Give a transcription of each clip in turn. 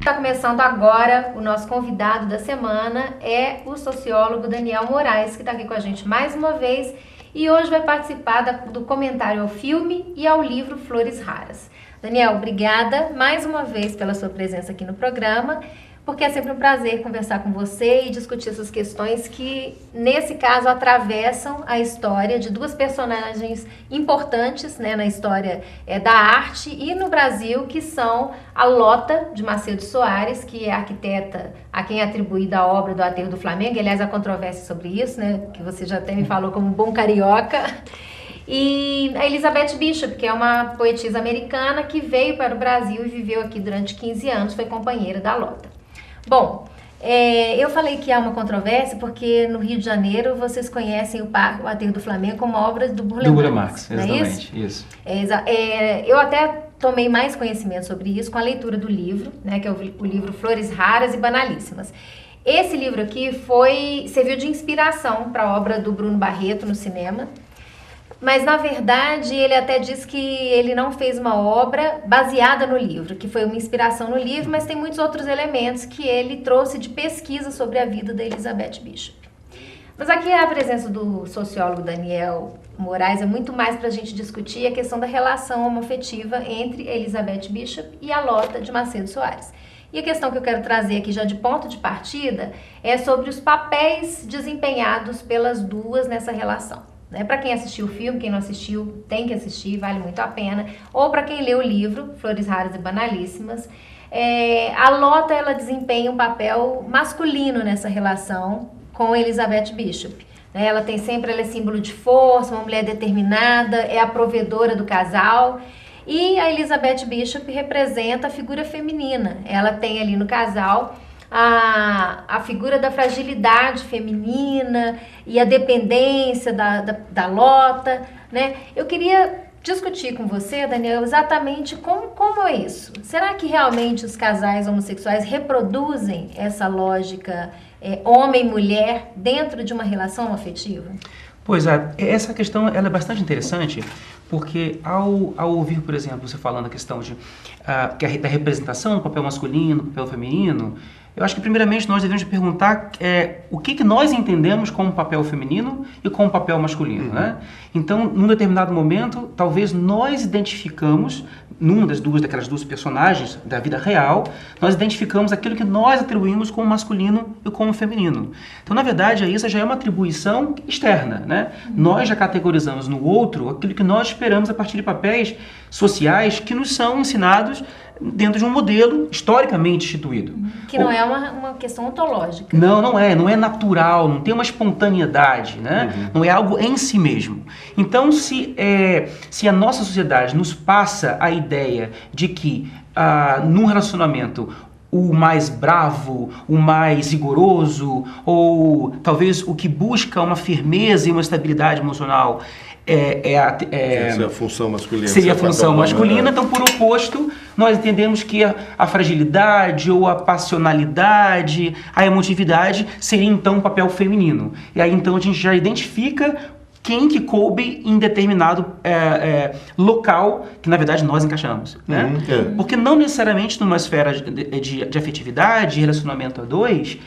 Está começando agora, o nosso convidado da semana é o sociólogo Daniel Moraes, que está aqui com a gente mais uma vez e hoje vai participar do comentário ao filme e ao livro Flores Raras. Daniel, obrigada mais uma vez pela sua presença aqui no programa, porque é sempre um prazer conversar com você e discutir essas questões que, nesse caso, atravessam a história de duas personagens importantes, né, na história da arte e no Brasil, que são a Lota de Macedo Soares, que é a arquiteta a quem é atribuída a obra do Aterro do Flamengo. Aliás, há controvérsia sobre isso, né, que você já até me falou como um bom carioca. E a Elizabeth Bishop, que é uma poetisa americana que veio para o Brasil e viveu aqui durante 15 anos, foi companheira da Lota. Bom, eu falei que há uma controvérsia porque no Rio de Janeiro vocês conhecem o Aterro do Flamengo como obra do Burle Marx, exatamente, isso. Eu até tomei mais conhecimento sobre isso com a leitura do livro, né, que é o livro Flores Raras e Banalíssimas. Esse livro aqui serviu de inspiração para a obra do Bruno Barreto no cinema. Mas, na verdade, ele até diz que ele não fez uma obra baseada no livro, que foi uma inspiração no livro, mas tem muitos outros elementos que ele trouxe de pesquisa sobre a vida da Elizabeth Bishop. Mas aqui a presença do sociólogo Daniel Moraes é muito mais para a gente discutir a questão da relação homoafetiva entre Elizabeth Bishop e a Lota de Macedo Soares. E a questão que eu quero trazer aqui já de ponto de partida é sobre os papéis desempenhados pelas duas nessa relação. Para quem assistiu o filme, quem não assistiu, tem que assistir, vale muito a pena. Ou para quem lê o livro, Flores Raras e Banalíssimas, a Lota ela desempenha um papel masculino nessa relação com Elizabeth Bishop. Ela é símbolo de força, uma mulher determinada, é a provedora do casal. E a Elizabeth Bishop representa a figura feminina. Ela tem ali no casal a figura da fragilidade feminina e a dependência da Lota, né? Eu queria discutir com você, Daniel, exatamente como é isso. Será que realmente os casais homossexuais reproduzem essa lógica homem e mulher dentro de uma relação afetiva? Pois é, essa questão ela é bastante interessante, porque ao ouvir, por exemplo, você falando a questão da representação, do papel masculino, do papel feminino, eu acho que primeiramente nós devemos perguntar o que nós entendemos como papel feminino e como papel masculino, né? Então, num determinado momento, talvez nós identificamos, daquelas duas personagens da vida real, nós identificamos aquilo que nós atribuímos como masculino e como feminino. Então, na verdade, isso já é uma atribuição externa, né? Nós já categorizamos no outro aquilo que nós esperamos a partir de papéis sociais que nos são ensinados dentro de um modelo historicamente instituído. Que não é uma questão ontológica. Não é natural, não tem uma espontaneidade, né? Não é algo em si mesmo. Então, se a nossa sociedade nos passa a ideia de que num relacionamento o mais bravo, o mais rigoroso, ou talvez o que busca uma firmeza e uma estabilidade emocional seria a função masculina. Seria a função masculina, então, por oposto, nós entendemos que a fragilidade ou a passionalidade, a emotividade seria, então, um papel feminino. E aí, então, a gente já identifica quem que coube em determinado local que, na verdade, nós encaixamos. Né? Porque não necessariamente numa esfera de afetividade, de relacionamento a dois,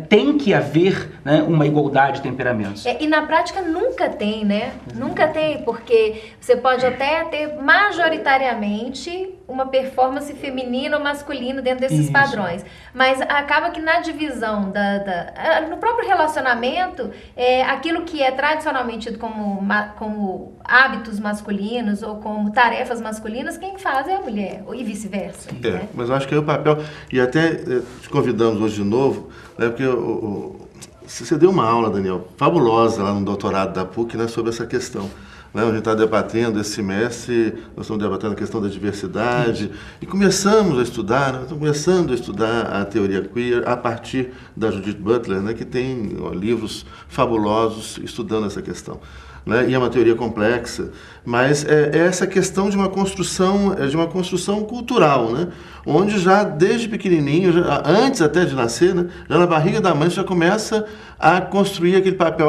tem que haver, né, uma igualdade de temperamentos. E na prática nunca tem, né? Nunca tem, porque você pode até ter majoritariamente uma performance feminina ou masculina dentro desses padrões. Mas acaba que na divisão no próprio relacionamento, aquilo que é tradicionalmente tido como hábitos masculinos ou como tarefas masculinas, quem faz é a mulher, e vice-versa. Né? Mas eu acho que é o papel, e até te convidamos hoje de novo, né, porque você deu uma aula, Daniel, fabulosa lá no doutorado da PUC, né, sobre essa questão. Né, a gente está debatendo esse semestre, nós estamos debatendo a questão da diversidade e começamos a estudar, né, estamos começando a estudar a teoria queer a partir da Judith Butler, né, que tem livros fabulosos estudando essa questão. né? E é uma teoria complexa, mas é essa questão de uma construção cultural, né? Onde já desde pequenininho, antes até de nascer, né? Já na barriga da mãe já começa a construir aquele papel.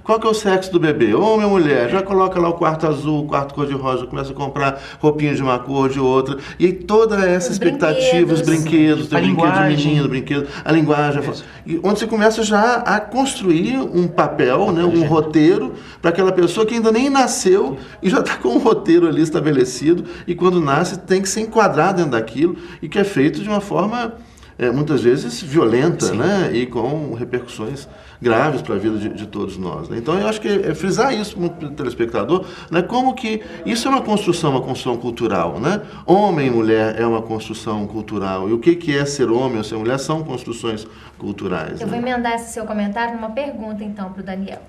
Qual que é o sexo do bebê? Homem ou mulher? Já coloca lá o quarto azul, o quarto cor-de-rosa, começa a comprar roupinhas de uma cor, de outra. E toda essa expectativa, os brinquedos, tem brinquedo de menino, brinquedo, a linguagem. E onde você começa já a construir um papel, né, um roteiro, para aquela pessoa que ainda nem nasceu e já está com um roteiro ali estabelecido. E quando nasce, tem que se enquadrar dentro daquilo, e que é feito de uma forma muitas vezes violenta, né? E com repercussões graves para a vida de todos nós, né? Então eu acho que é frisar isso para o telespectador, né? Como que isso é uma construção cultural, né? Homem e mulher é uma construção cultural, e o que é ser homem ou ser mulher são construções culturais. Eu né? vou emendar esse seu comentário numa pergunta então para o Daniel,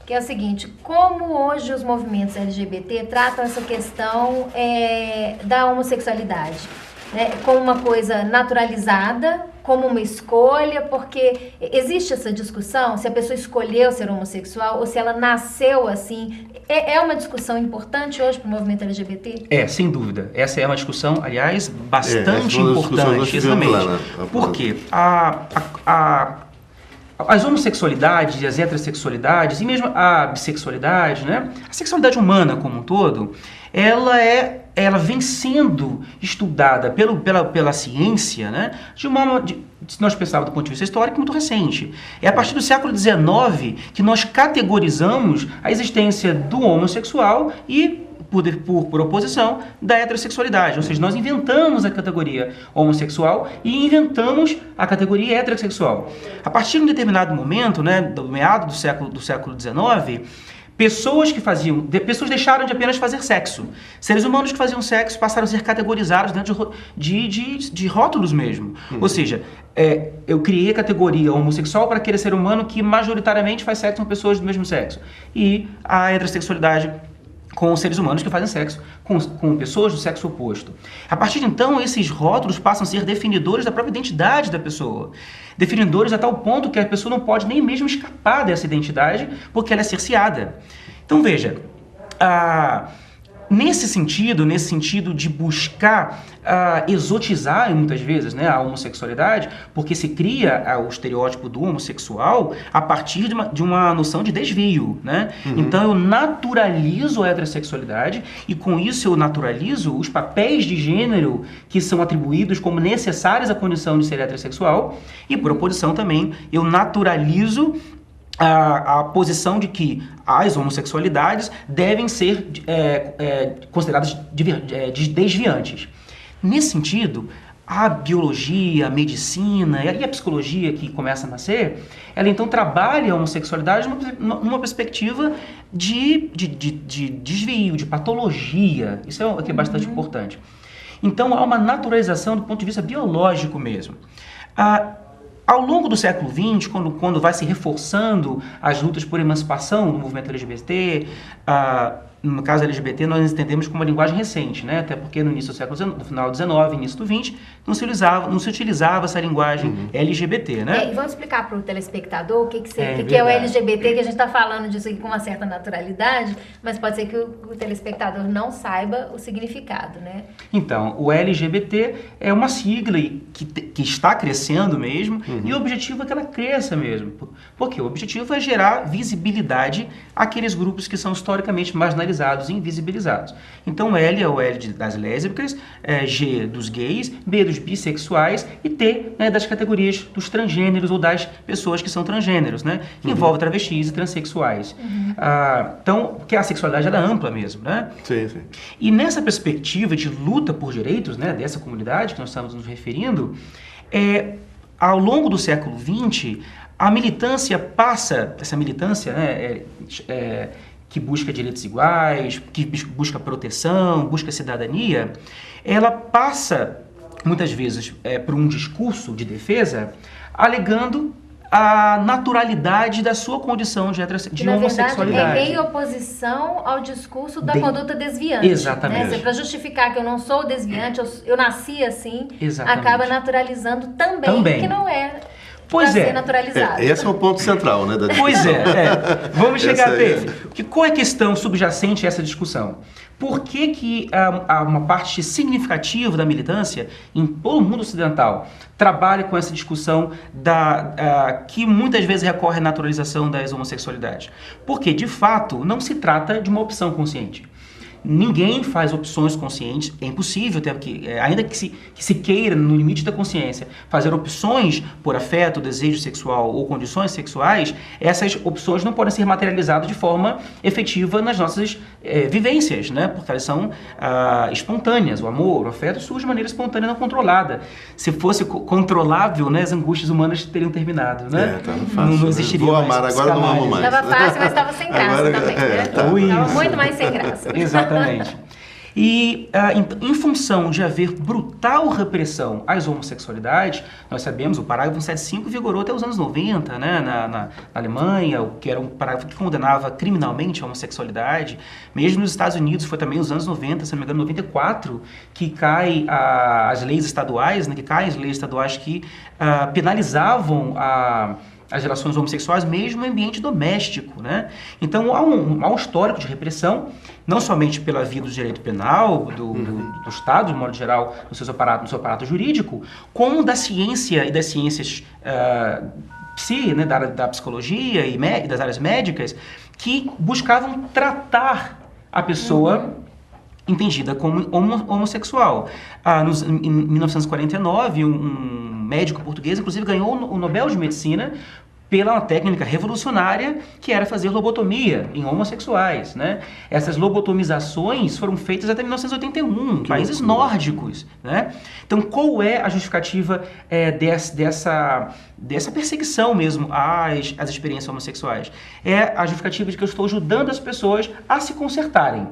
que é o seguinte: como hoje os movimentos LGBT tratam essa questão da homossexualidade? Né, como uma coisa naturalizada, como uma escolha, porque existe essa discussão se a pessoa escolheu ser homossexual ou se ela nasceu assim. É uma discussão importante hoje para o movimento LGBT? Sem dúvida. Essa é uma discussão, aliás, bastante importante. Exatamente. Lá, né? Porque as homossexualidades e as heterossexualidades, e mesmo a bissexualidade, né? A sexualidade humana como um todo, ela vem sendo estudada pela ciência, né? Se nós pensarmos do ponto de vista histórico, muito recente. É a partir do século XIX que nós categorizamos a existência do homossexual e, por oposição, da heterossexualidade. Ou seja, nós inventamos a categoria homossexual e inventamos a categoria heterossexual. A partir de um determinado momento, né, do meado do século XIX, pessoas deixaram de apenas fazer sexo. Seres humanos que faziam sexo passaram a ser categorizados dentro de rótulos mesmo. Ou seja, eu criei a categoria homossexual para aquele ser humano que majoritariamente faz sexo com pessoas do mesmo sexo. E a heterossexualidade com os seres humanos que fazem sexo com pessoas do sexo oposto. A partir de então, esses rótulos passam a ser definidores da própria identidade da pessoa. Definidores a tal ponto que a pessoa não pode nem mesmo escapar dessa identidade, porque ela é cerceada. Então veja, nesse sentido de buscar exotizar muitas vezes, né, a homossexualidade, porque se cria o estereótipo do homossexual a partir de uma noção de desvio, né? Então eu naturalizo a heterossexualidade e com isso eu naturalizo os papéis de gênero que são atribuídos como necessários à condição de ser heterossexual e, por oposição também, eu naturalizo a posição de que as homossexualidades devem ser consideradas desviantes. Nesse sentido, a biologia, a medicina e a psicologia que começa a nascer, ela então trabalha a homossexualidade numa perspectiva de desvio, de patologia. Isso é o que é bastante importante. Então há uma naturalização do ponto de vista biológico mesmo. Ao longo do século XX, quando vai se reforçando as lutas por emancipação no movimento LGBT, no caso LGBT, nós entendemos como uma linguagem recente, né? Até porque no início do século XIX, no final do XIX, início do XX, não se utilizava essa linguagem LGBT, né? E vamos explicar para o telespectador o que é o LGBT, que a gente está falando disso aqui com uma certa naturalidade, mas pode ser que o telespectador não saiba o significado, né? Então, o LGBT é uma sigla que está crescendo mesmo, e o objetivo é que ela cresça mesmo. Porque o objetivo é gerar visibilidade àqueles grupos que são historicamente marginalizados e invisibilizados. Então L é o L das lésbicas, G dos gays, B dos bissexuais e T, né, das categorias dos transgêneros ou das pessoas que são transgêneros, né, que envolve travestis e transexuais. Então, que a sexualidade ela é ampla mesmo, né? Sim, sim. E nessa perspectiva de luta por direitos, né, dessa comunidade que nós estamos nos referindo, ao longo do século XX, a militância passa, essa militância, né, que busca direitos iguais, que busca proteção, busca cidadania, ela passa, muitas vezes, por um discurso de defesa, alegando a naturalidade da sua condição de homossexualidade. Na verdade, em oposição ao discurso da conduta desviante. Exatamente. Né? Para justificar que eu não sou desviante, eu nasci assim, Exatamente. acaba naturalizando também. Que não é. Pois para é. ser naturalizado. Esse é o ponto central, né, da discussão. Pois vamos chegar Essa até aí ele. Qual é a questão subjacente a essa discussão? Por que uma parte significativa da militância em todo o mundo ocidental trabalha com essa discussão que muitas vezes recorre à naturalização das homossexualidades? Porque, de fato, não se trata de uma opção consciente. Ninguém faz opções conscientes, é impossível, ainda que se queira, no limite da consciência, fazer opções por afeto, desejo sexual ou condições sexuais, essas opções não podem ser materializadas de forma efetiva nas nossas vivências, né? Porque elas são espontâneas. O amor, o afeto surge de maneira espontânea e não controlada. Se fosse controlável, né, as angústias humanas teriam terminado, né? Tá fácil, não existiria Vou mais amar, agora não amo mais. Estava fácil, mas estava sem graça Agora, também, né? tá. Estava muito mais sem graça. Exatamente. E em função de haver brutal repressão às homossexualidades, nós sabemos, o parágrafo 175 vigorou até os anos 90, né, na Alemanha, que era um parágrafo que condenava criminalmente a homossexualidade. Mesmo nos Estados Unidos, foi também nos anos 90, se não me engano, 94, que cai as leis estaduais, né, que penalizavam as relações homossexuais, mesmo no ambiente doméstico, né? Então, há um histórico de repressão, não somente pela via do direito penal, do Estado, de modo geral, no seu aparato jurídico, como da ciência e das ciências né, da psicologia e das áreas médicas, que buscavam tratar a pessoa entendida como homossexual. Em 1949, um médico português, inclusive, ganhou o Nobel de Medicina pela uma técnica revolucionária que era fazer lobotomia em homossexuais, né? Essas lobotomizações foram feitas até 1981, em países nórdicos, né? Então, qual é a justificativa dessa perseguição mesmo às experiências homossexuais? É a justificativa de que eu estou ajudando as pessoas a se consertarem.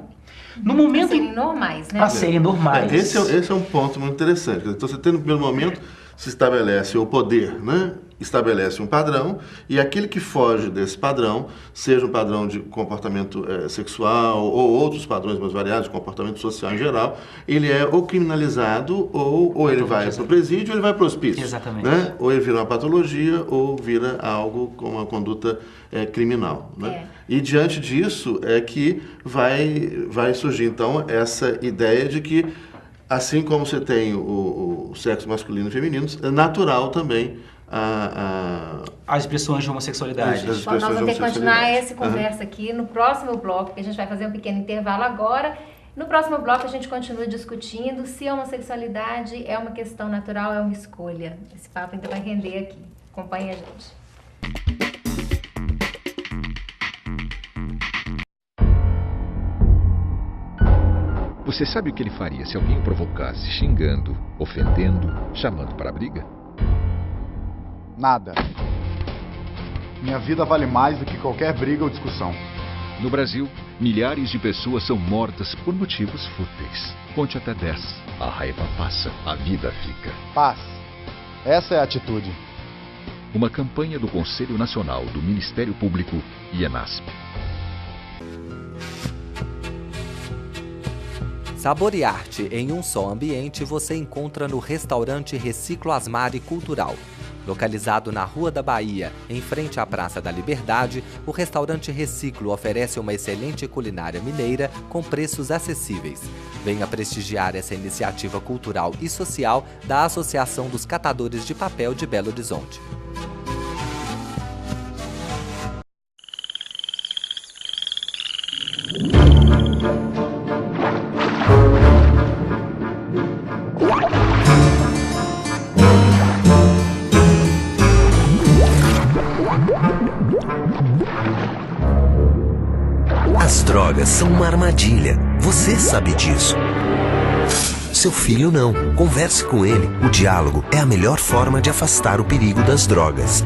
No momento a serem normais, né? A serem normais. Esse é um ponto muito interessante. Então, você tem, no primeiro momento, se estabelece o poder, né? Estabelece um padrão, e aquele que foge desse padrão, seja um padrão de comportamento sexual ou outros padrões mais variados de comportamento social em geral, ele é ou criminalizado ou ele vai para o presídio ou ele vai para o hospício. Exatamente. Né? Ou ele vira uma patologia ou vira algo com uma conduta criminal. Né? E diante disso é que vai surgir então essa ideia de que, assim como você tem o sexo masculino e feminino, é natural também as expressões de homossexualidade. Nós vamos ter que continuar essa conversa aqui no próximo bloco, porque a gente vai fazer um pequeno intervalo agora. No próximo bloco a gente continua discutindo se a homossexualidade é uma questão natural, é uma escolha. Esse papo ainda vai render aqui. Acompanhe a gente. Você sabe o que ele faria se alguém o provocasse xingando, ofendendo, chamando para a briga? Nada. Minha vida vale mais do que qualquer briga ou discussão. No Brasil, milhares de pessoas são mortas por motivos fúteis. Conte até 10. A raiva passa, a vida fica. Paz. Essa é a atitude. Uma campanha do Conselho Nacional do Ministério Público e ENASP. Saborear-te em um só ambiente você encontra no restaurante Reciclo Asmari Cultural. Localizado na Rua da Bahia, em frente à Praça da Liberdade, o restaurante Reciclo oferece uma excelente culinária mineira com preços acessíveis. Venha prestigiar essa iniciativa cultural e social da Associação dos Catadores de Papel de Belo Horizonte. As drogas são uma armadilha. Você sabe disso. Seu filho não. Converse com ele. O diálogo é a melhor forma de afastar o perigo das drogas.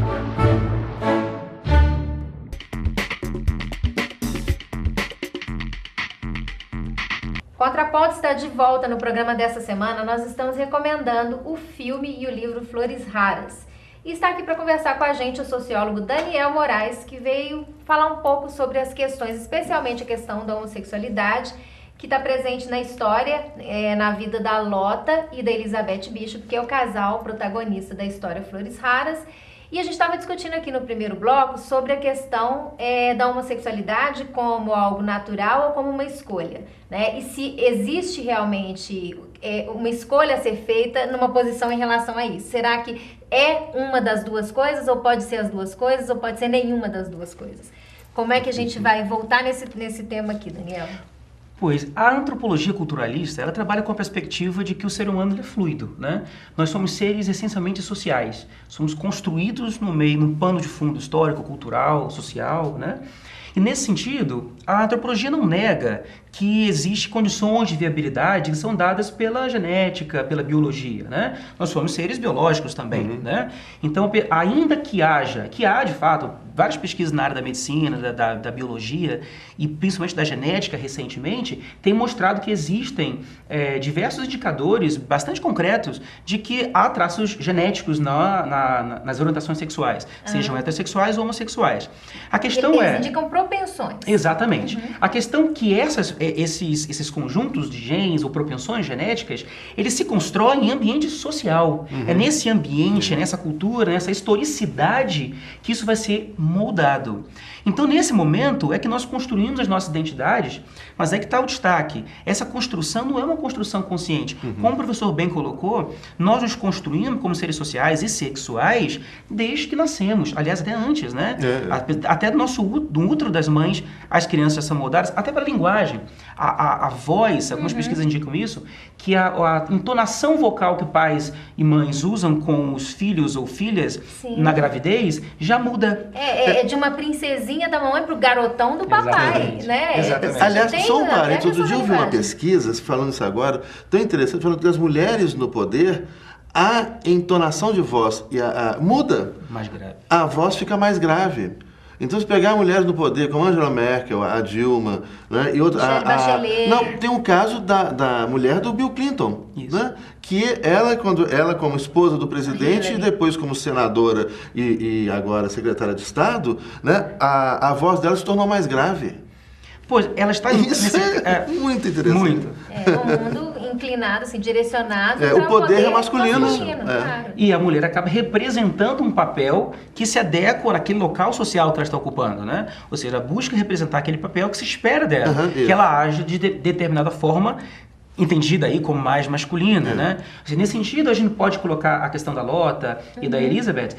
Contraponto está de volta no programa dessa semana. Nós estamos recomendando o filme e o livro Flores Raras. E está aqui para conversar com a gente o sociólogo Daniel Moraes, que veio falar um pouco sobre as questões, especialmente a questão da homossexualidade, que está presente na história, na vida da Lota e da Elizabeth Bishop, que é o casal protagonista da história Flores Raras. E a gente estava discutindo aqui no primeiro bloco sobre a questão da homossexualidade como algo natural ou como uma escolha, né? E se existe realmente uma escolha a ser feita numa posição em relação a isso. Será que é uma das duas coisas, ou pode ser as duas coisas, ou pode ser nenhuma das duas coisas? Como é que a gente vai voltar nesse tema aqui, Daniel? Pois, a antropologia culturalista, ela trabalha com a perspectiva de que o ser humano é fluido, né? Nós somos seres essencialmente sociais, somos construídos no meio, num pano de fundo histórico, cultural, social, né? E nesse sentido, a antropologia não nega que existem condições de viabilidade que são dadas pela genética, pela biologia, né? Nós somos seres biológicos também, né? Então, ainda que há de fato várias pesquisas na área da medicina, da biologia e principalmente da genética recentemente, têm mostrado que existem diversos indicadores bastante concretos de que há traços genéticos nas orientações sexuais, sejam heterossexuais ou homossexuais. A questão Eles indicam propensões. Exatamente. A questão é que esses conjuntos de genes ou propensões genéticas, eles se constroem em ambiente social. É nesse ambiente, nessa cultura, nessa historicidade que isso vai ser moldado. Então, nesse momento, é que nós construímos as nossas identidades, mas é que está o destaque. Essa construção não é uma construção consciente. Como o professor bem colocou, nós nos construímos como seres sociais e sexuais desde que nascemos. Aliás, até antes, né? Até do útero das mães, as crianças já são moldadas, até para a linguagem. A voz, algumas pesquisas indicam isso, que a entonação vocal que pais e mães usam com os filhos ou filhas na gravidez já muda. É de uma princesinha da mamãe pro garotão do papai, né? Exatamente. Aliás, só um parênteses, outro dia eu vi uma pesquisa, falando isso agora, tão interessante, falando que as mulheres no poder, a entonação de voz muda. Mais grave. A voz fica mais grave. Então, se pegar mulheres no poder, como a Angela Merkel, a Dilma, né, e outra, não, tem um caso da mulher do Bill Clinton, né, que ela como esposa do presidente e depois como senadora e agora secretária de Estado, né, a voz dela se tornou mais grave. Pois, ela está... Isso é muito interessante. Muito. Um mundo inclinado, assim, direcionado para o poder é masculino. Claro. E a mulher acaba representando um papel que se adequa naquele local social que ela está ocupando, né? Ou seja, busca representar aquele papel que se espera dela, que ela age de determinada forma, entendida aí como mais masculina, né? Assim, nesse sentido, a gente pode colocar a questão da Lota e da Elizabeth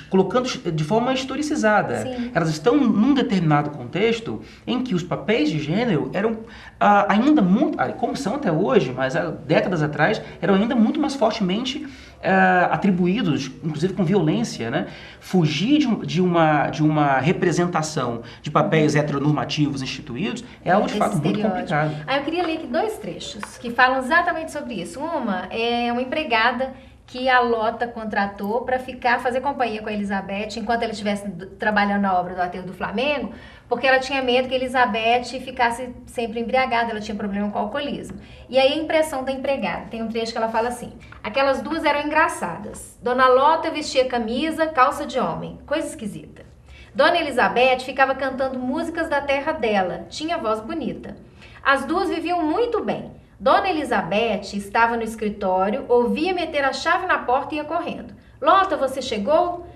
colocando de forma historicizada. Sim. Elas estão num determinado contexto em que os papéis de gênero eram ainda muito, como são até hoje, mas há décadas atrás, eram ainda muito mais fortemente atribuídos, inclusive com violência, né? Fugir de uma representação de papéis heteronormativos instituídos é algo de fato muito complicado. Eu queria ler aqui 2 trechos que falam exatamente sobre isso. Uma é uma empregada que a Lota contratou para fazer companhia com a Elizabeth enquanto ela estivesse trabalhando na obra do Aterro do Flamengo, porque ela tinha medo que a Elizabeth ficasse sempre embriagada, ela tinha problema com o alcoolismo. E aí a impressão da empregada, tem um trecho que ela fala assim: aquelas duas eram engraçadas. Dona Lota vestia camisa, calça de homem, coisa esquisita. Dona Elizabeth ficava cantando músicas da terra dela, tinha voz bonita. As duas viviam muito bem. Dona Elizabeth estava no escritório, ouvia meter a chave na porta e ia correndo. Lota, você chegou?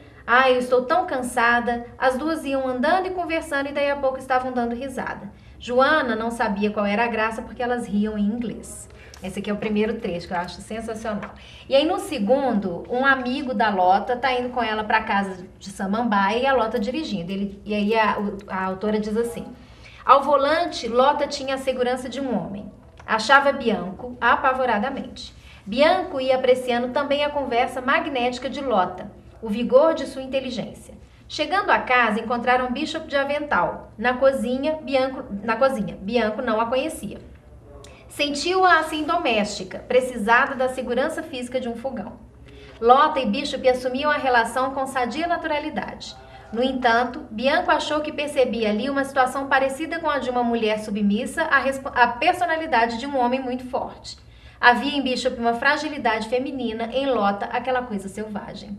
Eu estou tão cansada. As duas iam andando e conversando e daí a pouco estavam dando risada. Joana não sabia qual era a graça porque elas riam em inglês. Esse aqui é o primeiro trecho que eu acho sensacional. E aí no segundo, um amigo da Lota está indo com ela para casa de Samambaia e a Lota dirigindo. E aí a autora diz assim: ao volante, Lota tinha a segurança de um homem. Achava Bianco apavoradamente. Bianco ia apreciando também a conversa magnética de Lota, o vigor de sua inteligência. Chegando à casa, encontraram Bishop de avental. Na cozinha, Bianco não a conhecia. Sentiu-a assim doméstica, precisada da segurança física de um fogão. Lota e Bishop assumiam a relação com sadia naturalidade. No entanto, Bianco achou que percebia ali uma situação parecida com a de uma mulher submissa à personalidade de um homem muito forte. Havia em Bishop uma fragilidade feminina, em Lota aquela coisa selvagem.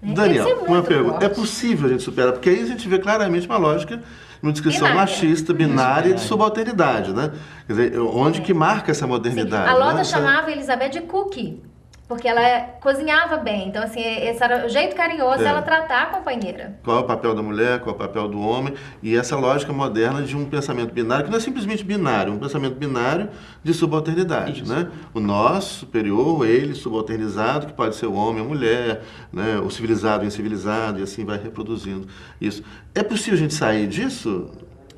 Né? Daniel, uma pergunta. É possível a gente superar? Porque aí a gente vê claramente uma lógica, uma descrição machista, binária de subalternidade, né? Quer dizer, onde que marca essa modernidade? Sim. A Lota né? chamava Elizabeth de Cookie. porque ela cozinhava bem. Então, assim, esse era o jeito carinhoso dela tratar a companheira. Qual é o papel da mulher, qual é o papel do homem, e essa lógica moderna de um pensamento binário, que não é simplesmente binário, um pensamento binário de subalternidade, né? O nós, superior, ele, subalternizado, que pode ser o homem, a mulher, né? O civilizado, o incivilizado, e assim vai reproduzindo isso. É possível a gente sair disso?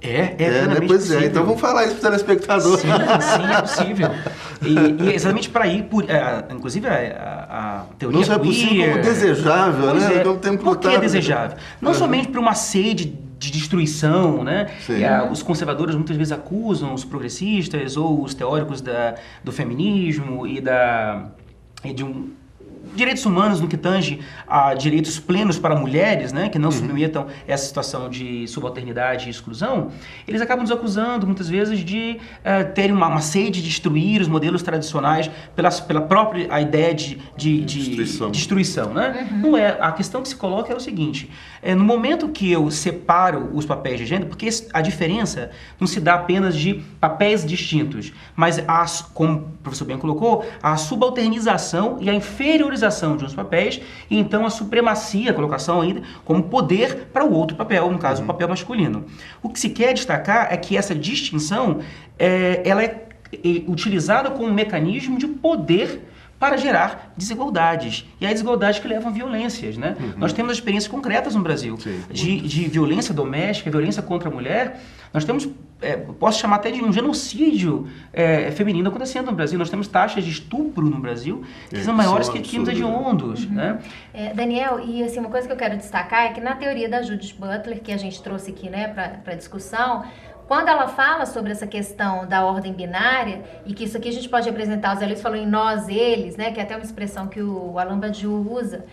Né? Pois possível. então vamos falar isso para o telespectador. Sim, é possível. E é exatamente para ir, inclusive a teoria não só é possível, como desejável, né? Por que é desejável? Não somente para uma sede de destruição, né? Os conservadores muitas vezes acusam os progressistas ou os teóricos do feminismo e de direitos humanos no que tange a direitos plenos para mulheres, né, que não submetam essa situação de subalternidade e exclusão, eles acabam nos acusando muitas vezes de terem uma sede de destruir os modelos tradicionais pela própria ideia de destruição, né? Não é. A questão que se coloca é o seguinte, no momento que eu separo os papéis de gênero, porque a diferença não se dá apenas de papéis distintos, mas, como o professor bem colocou, a subalternização e a inferiorização de uns papéis, e então a supremacia, a colocação ainda como poder para o outro papel, no caso o papel masculino. O que se quer destacar é que essa distinção ela é utilizada como um mecanismo de poder para gerar desigualdades. E há desigualdades que levam a violências, né? Nós temos experiências concretas no Brasil de violência doméstica, violência contra a mulher. Nós temos, posso chamar até de um genocídio feminino acontecendo no Brasil. Nós temos taxas de estupro no Brasil que são maiores que crimes hediondos, né? Daniel, e assim, uma coisa que eu quero destacar é que na teoria da Judith Butler, que a gente trouxe aqui, né, para discussão, quando ela fala sobre essa questão da ordem binária, e que isso aqui a gente pode representar, os Elias falou em nós, eles, né, que é até uma expressão que o Alain Badiou usa,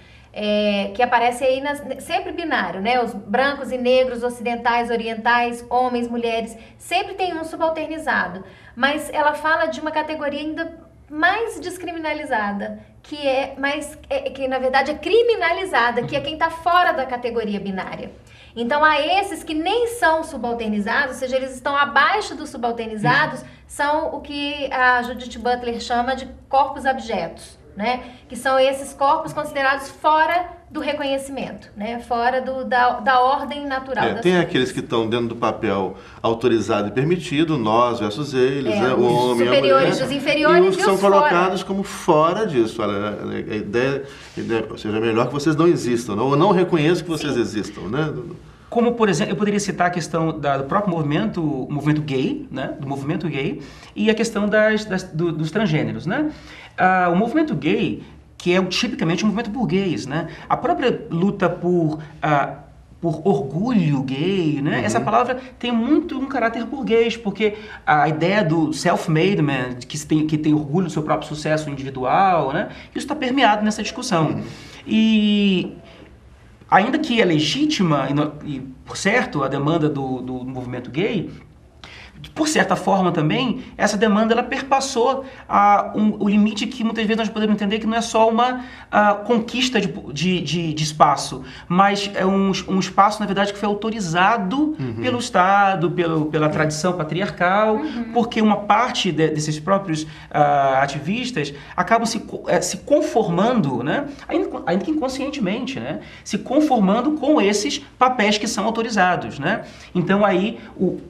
que aparece aí sempre binário, né, os brancos e negros, ocidentais, orientais, homens, mulheres, sempre tem um subalternizado, mas ela fala de uma categoria ainda mais descriminalizada, que na verdade é criminalizada, que é quem está fora da categoria binária. Então, há esses que nem são subalternizados, ou seja, eles estão abaixo dos subalternizados, são o que a Judith Butler chama de corpos abjetos, né? Que são esses corpos considerados fora do reconhecimento, né? Fora da ordem natural. Tem aqueles que estão dentro do papel autorizado e permitido, nós versus eles, né? O homem, superiores, a mulher, os inferiores e os que são colocados como fora disso. Olha, a ideia, ou seja, é melhor que vocês não existam, ou não reconheçam que vocês existam, né? Como, por exemplo, eu poderia citar a questão do próprio movimento gay, né? Do movimento gay, e a questão dos transgêneros, né? O movimento gay, que é tipicamente um movimento burguês, né? A própria luta por orgulho gay, né? Essa palavra tem muito um caráter burguês, porque a ideia do self-made man, que tem orgulho do seu próprio sucesso individual, né? Isso está permeado nessa discussão. E ainda que é legítima, e por certo, a demanda do movimento gay, por certa forma também, essa demanda ela perpassou o limite que muitas vezes nós podemos entender que não é só uma conquista de espaço, mas é um espaço, na verdade, que foi autorizado pelo Estado, pela tradição patriarcal, porque uma parte desses próprios ativistas acabam se conformando, né? Ainda que inconscientemente, né? Se conformando com esses papéis que são autorizados, né? Então aí,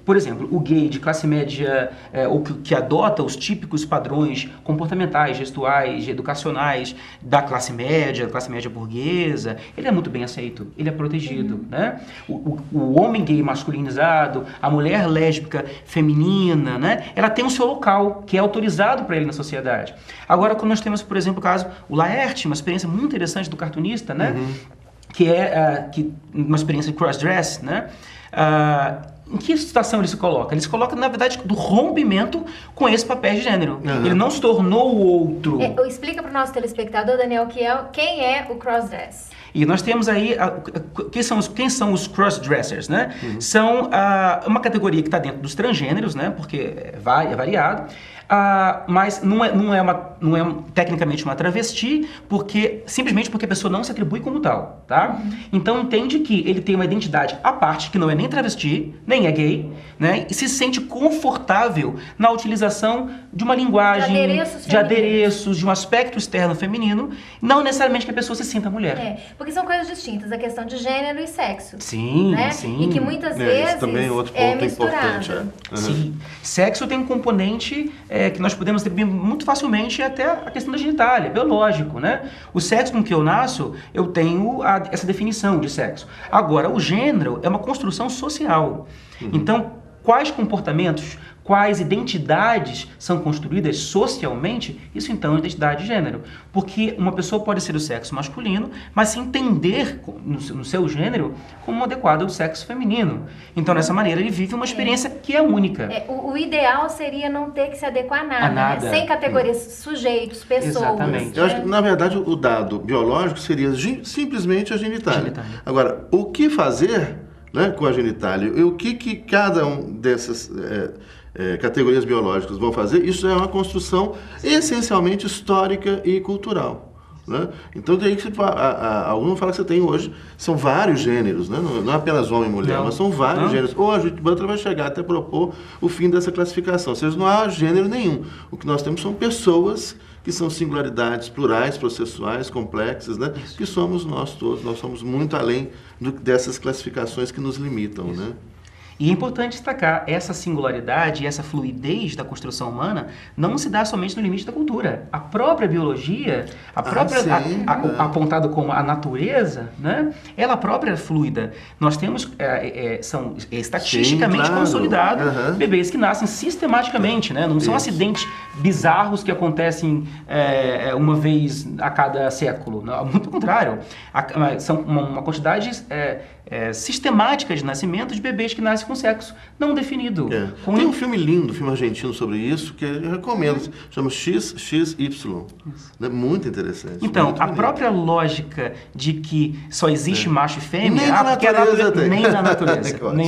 por exemplo, o gay de classe média, ou que adota os típicos padrões comportamentais, gestuais, educacionais da classe média burguesa, ele é muito bem aceito, ele é protegido, né? O homem gay masculinizado, a mulher lésbica feminina, né? Ela tem o seu local, que é autorizado para ele na sociedade. Agora, quando nós temos, por exemplo, o caso, o Laerte, uma experiência muito interessante do cartunista, né? Que é uma experiência de cross-dress, né? Em que situação ele se coloca? Ele se coloca, na verdade, do rompimento com esse papel de gênero. Ele não se tornou o outro. Explica para o nosso telespectador, Daniel, quem é o crossdress. E nós temos aí, quem são os crossdressers, né? São uma categoria que está dentro dos transgêneros, né? Porque é variado. mas não é tecnicamente uma travesti, simplesmente porque a pessoa não se atribui como tal, tá? Então entende que ele tem uma identidade à parte, que não é nem travesti, nem é gay, né? E se sente confortável na utilização de uma linguagem, de adereços, de um aspecto externo feminino, não necessariamente que a pessoa se sinta mulher. Porque são coisas distintas, a questão de gênero e sexo. Sim, né? sim. E que muitas vezes isso também é outro ponto misturado. importante. Sim. Sexo tem um componente que nós podemos atribuir muito facilmente até a questão da genitália, biológico, né? O sexo com que eu nasço, eu tenho essa definição de sexo. Agora, o gênero é uma construção social. Então, quais comportamentos, quais identidades são construídas socialmente, isso então é identidade de gênero. Porque uma pessoa pode ser do sexo masculino, mas se entender no seu gênero como adequado ao sexo feminino. Então, dessa maneira, ele vive uma experiência que é única. O ideal seria não ter que se adequar a nada. Né? Sem categorias, sujeitos, pessoas. Exatamente. Eu acho que, na verdade, o dado biológico seria simplesmente a genitália. Agora, o que fazer, né, com a genitália? E o que cada um dessas categorias biológicas vão fazer? Isso é uma construção essencialmente histórica e cultural. Né? Então, daí que alguns falam que você tem hoje, são vários gêneros, né? Não é apenas homem e mulher, mas são vários gêneros. Ou a Judith Butler vai chegar até propor o fim dessa classificação. Ou seja, não há gênero nenhum. O que nós temos são pessoas que são singularidades plurais, processuais, complexas, né? Que somos nós todos. Nós somos muito além dessas classificações que nos limitam, né? E é importante destacar, essa singularidade e essa fluidez da construção humana não se dá somente no limite da cultura. A própria biologia, apontada como a natureza, né, ela própria é fluida. Nós temos, são estatisticamente consolidados bebês que nascem sistematicamente, né? Não são acidentes bizarros que acontecem uma vez a cada século. Não, muito contrário. São uma quantidade sistemática de nascimento de bebês que nascem com sexo não definido. Tem um filme lindo, um filme argentino sobre isso, que eu recomendo, chama XXY. É muito interessante. Então, muito a própria lógica de que só existe macho e fêmea, nem na natureza. Nem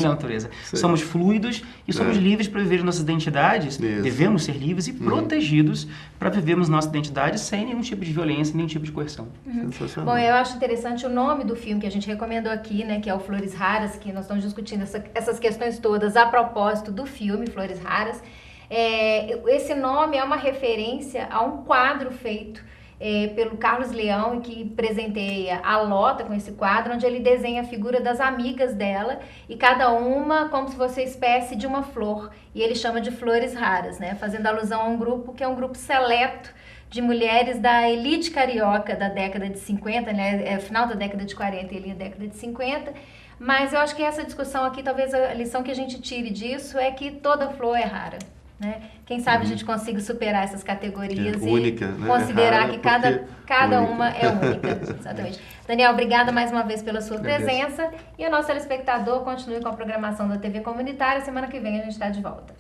na natureza. Somos fluidos e somos livres para viver nossas identidades, devemos ser livres e protegidos para vivermos nossa identidade sem nenhum tipo de violência, nenhum tipo de coerção. Bom, eu acho interessante o nome do filme que a gente recomendou aqui, né, que é o Flores Raras, que nós estamos discutindo essas questões todas a propósito do filme Flores Raras. Esse nome é uma referência a um quadro feito pelo Carlos Leão e que presenteia a Lota com esse quadro, onde ele desenha a figura das amigas dela e cada uma como se fosse espécie de uma flor, e ele chama de Flores Raras, né, fazendo alusão a um grupo que é um grupo seleto de mulheres da elite carioca da década de 50, né, final da década de 40 e ali a década de 50, mas eu acho que essa discussão aqui, talvez a lição que a gente tire disso é que toda flor é rara. Né? Quem sabe a gente consiga superar essas categorias única, e né? considerar que cada uma é única. Exatamente. Daniel, obrigada mais uma vez pela sua presença e o nosso telespectador continue com a programação da TV Comunitária. Semana que vem a gente está de volta.